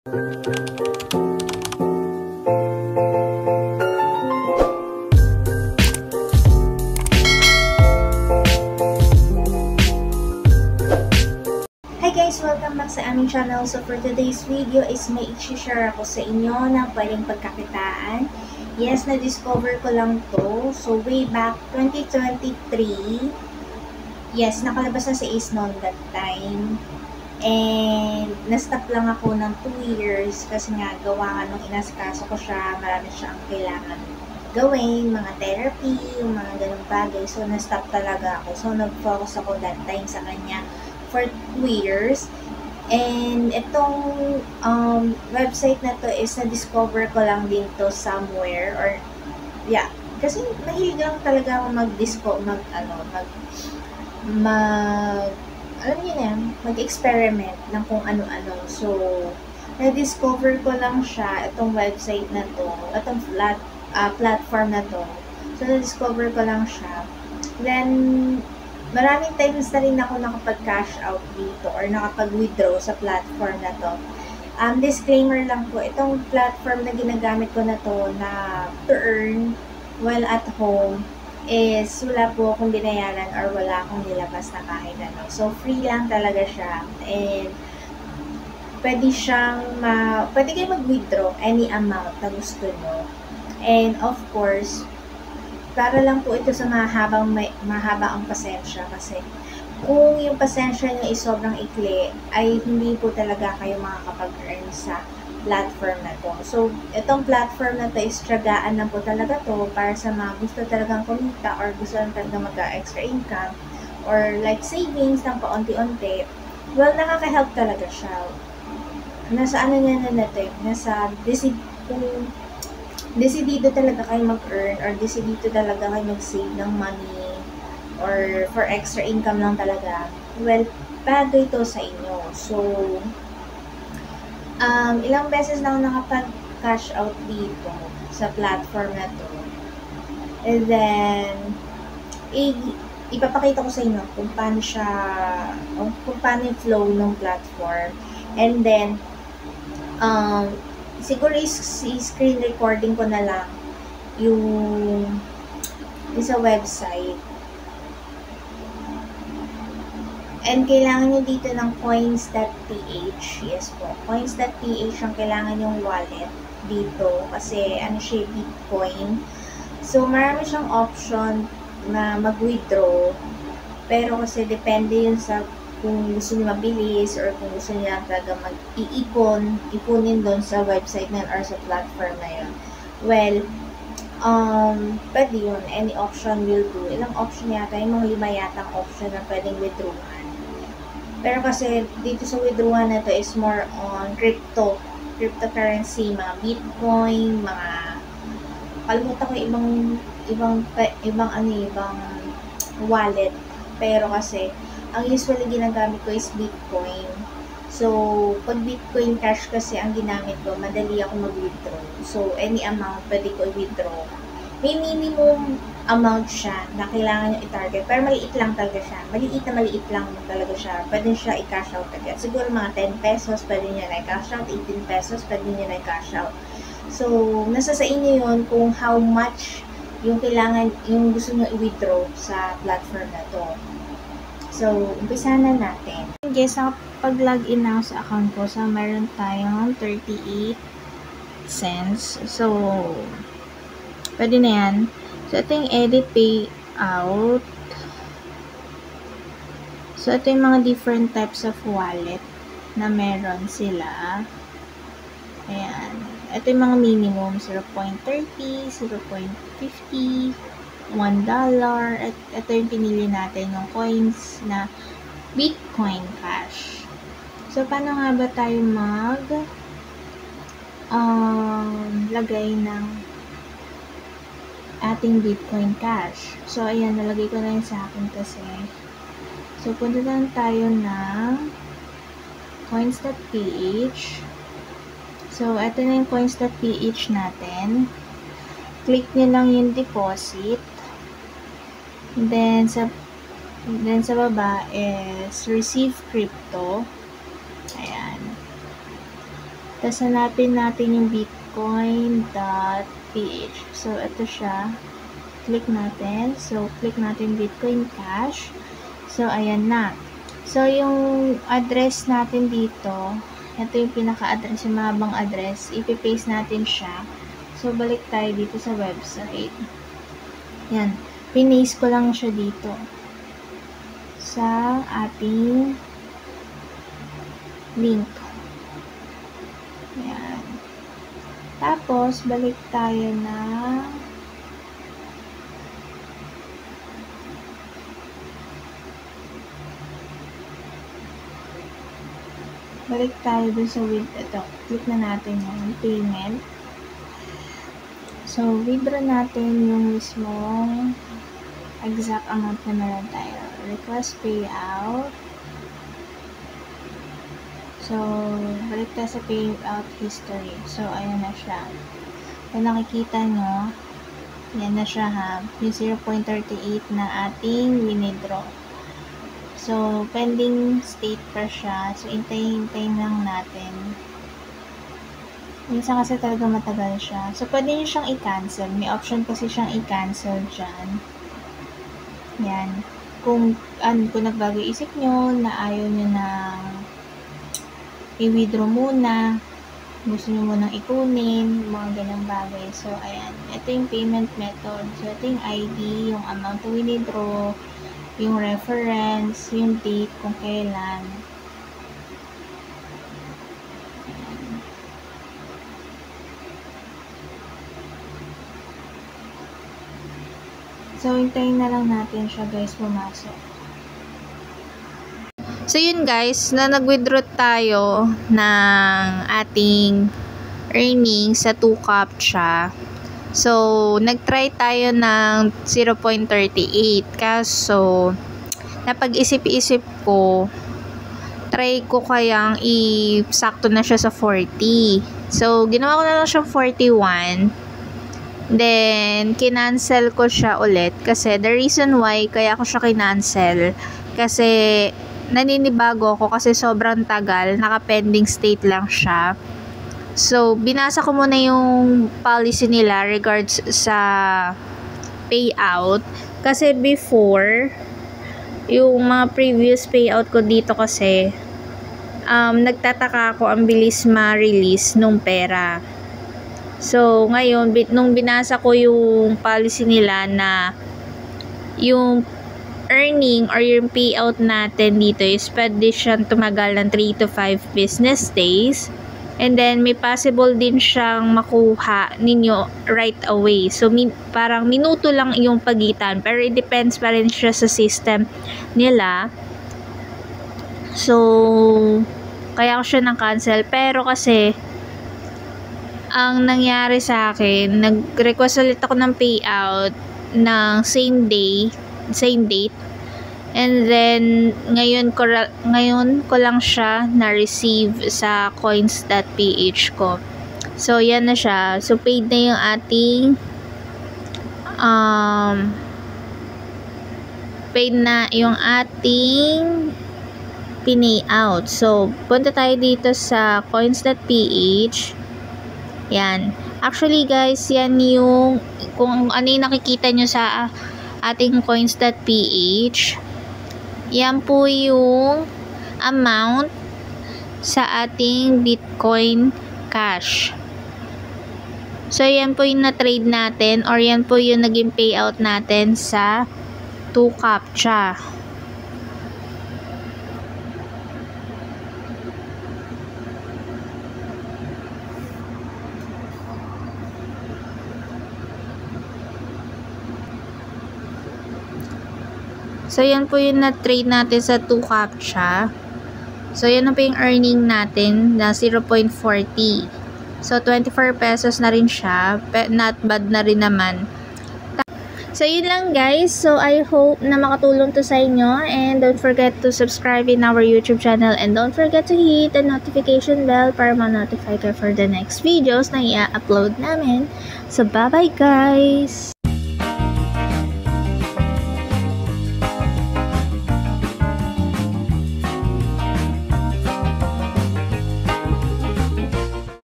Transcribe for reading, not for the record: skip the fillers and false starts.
Hi guys! Welcome back sa aming channel. So for today's video is may i-share ako sa inyo ng pwedeng pagkakitaan. Yes, na-discover ko lang to. So way back 2023. Yes, nakalabas na sa Ace noon that time. And na-stop lang ako ng 2 years kasi nga gawa nga nung inasikaso ko siya, marami siyang kailangan gawin, mga therapy, mga ganung bagay. So na-stop talaga ako. So nag-focus ako that time sa kanya for 2 years. And itong website na to is na-discover ko lang din to somewhere or yeah, kasi mahilig lang talaga ako alam niyo na, mag-experiment ng kung ano-ano. So na-discover ko lang siya, itong website na to, itong platform na to. So na-discover ko lang siya. Then maraming times na rin ako nakapag-cash out dito or nakapag-withdraw sa platform na to. Disclaimer lang po, itong platform na ginagamit ko na to na to earn while at home is wala po akong binayaran or wala akong nilabas na kahit ano. So, free lang talaga siya. And pwede kayo mag-withdraw any amount na gusto nyo. And of course, para lang po ito sa mahaba ang pasensya kasi kung yung pasensya nyo is sobrang ikli, ay hindi po talaga kayo makakapag-earn sa platform na to. So, itong platform na to is tiyagaan lang po talaga to para sa mga gusto talagang kumita or gusto lang talaga mag-extra income or like savings ng paunti-unti. Well, nakaka-help talaga siya. Nasa ano niya na natin, nasa desidido talaga kayo mag-earn or desidido talaga kayo mag-save ng money or for extra income lang talaga, well, bagay ito sa inyo. So, ilang beses na ako nakapag-cash out dito sa platform na to. And then, ipapakita ko sa inyo kung paano yung flow ng platform. And then, siguro screen recording ko na lang yung sa website. And kailangan nyo dito ng coins.ph. Yes po, coins.ph ang kailangan yung wallet dito kasi ano siya, Bitcoin. So marami siyang option na mag-withdraw, pero kasi depende yun sa kung gusto niyo mabilis or kung gusto niyo lang talaga ipunin doon sa website na or sa platform na yun. Well, pwede yun, any option will do. Ilang option yata, yung mga 5 yatang option na pwedeng withdrawan. Pero kasi dito sa withdrawal na to is more on cryptocurrency, mga Bitcoin, mga kalimutan ko ibang wallet. Pero kasi ang usually ginagamit ko is Bitcoin. So, pag Bitcoin Cash kasi ang ginamit ko, madali ako mag-withdraw. So, any amount pwede ko i-withdraw. May minimum amount siya na kailangan nyo i-target. Pero maliit lang talaga siya. Maliit lang talaga siya. Pwede siya i-cash out agad. Siguro mga 10 pesos, pwede nyo na i-cash out. 18 pesos, pwede nyo na i-cash out. So, nasa sa inyo yun kung how much yung gusto nyo i-withdraw sa platform na to. So, umpisa na natin. Guys, nakapag-login na ako sa account ko. So, meron tayong 38 cents. So, pwede na yan. So, ito yung edit payout. So, ito yung mga different types of wallet na meron sila. Ayan. Ito yung mga minimum. 0.30, 0.50, $1. At ito yung pinili natin, yung coins na Bitcoin Cash. So, paano nga ba tayo lagay ng ating Bitcoin Cash? So, ayan, nalagay ko na yun sa akin kasi. So, punta lang tayo ng coins.ph. So, ito na yung coins.ph natin. Click nyo lang yung deposit. Then sa baba is receive crypto. Ayan. Tapos hanapin natin yung bitcoin.ph. So, ito siya. Click natin. So, click natin Bitcoin Cash. So, ayan na. So, yung address natin dito, ito yung pinaka-address, yung mahabang address. Ipipaste natin siya. So, balik tayo dito sa website. Yan. Pinaste ko lang siya dito sa ating link. Yan. Tapos, balik tayo na dun sa ito. Click na natin yung payment. So, withdraw natin yung mismong exact amount na meron tayo. Request payout. So, balik tayo sa payout history. So, ayan na siya. Kung nakikita nyo, yan na siya ha. Yung 0.38 na ating withdraw. So, pending state pa siya. So, hintayin lang natin. Minsan kasi talaga matagal siya. So, pwede nyo siyang i-cancel. May option kasi siyang i-cancel dyan. Yan. Kung nagbago isip nyo, na ayaw nyo na i-withdraw muna, gusto nyo munang ikunin, mga ganang bagay. So, ayan. Ito yung payment method. So, ito yung ID, yung amount to withdraw, yung reference, yung date kung kailan. So, hintayin na lang natin siya guys pumasok. So, yun guys, na nag-withdraw tayo ng ating earnings sa 2 CAPTCHA. So, nag-try tayo ng 0.38. Kaso, napag-isip-isip ko, try ko kayang i-sakto na siya sa 40. So, ginawa ko na lang siyang 41. Then, kinancel ko siya ulit. Kasi, the reason why kaya ko siya kinancel, kasi, naninibago ako kasi sobrang tagal. Naka-pending state lang siya. So, binasa ko muna yung policy nila regards sa payout. Kasi before, yung mga previous payout ko dito kasi, nagtataka ako ang bilis ma-release nung pera. So, ngayon, nung binasa ko yung policy nila na yung earning or yung payout natin dito is pwede siyang tumagal ng 3 to 5 business days. And then, may possible din siyang makuha ninyo right away. So, parang minuto lang yung pagitan. Pero, it depends pa rin siya sa system nila. So, kaya ko siya nang-cancel. Pero kasi, ang nangyari sa akin, nag-request ulit ako ng payout ng same date. And then, ngayon ko lang siya na-receive sa coins.ph ko. So, yan na siya. So, paid na yung ating pinayout. So, punta tayo dito sa coins.ph. Yan. Actually, guys, yan yung kung ano yung nakikita nyo sa ating coins.ph. Yan po yung amount sa ating Bitcoin Cash. So, yan po yung na-trade natin or yan po yung naging payout natin sa 2 CAPTCHA. So, yan po yung na-trade natin sa 2 CAPTCHA. So, yan na po yung earning natin na 0.40. So, 24 pesos na rin siya. Not bad na rin naman. So, yun lang guys. So, I hope na makatulong to sa inyo. And don't forget to subscribe in our YouTube channel. And don't forget to hit the notification bell para ma-notify ka for the next videos na i-upload namin. So, bye-bye guys!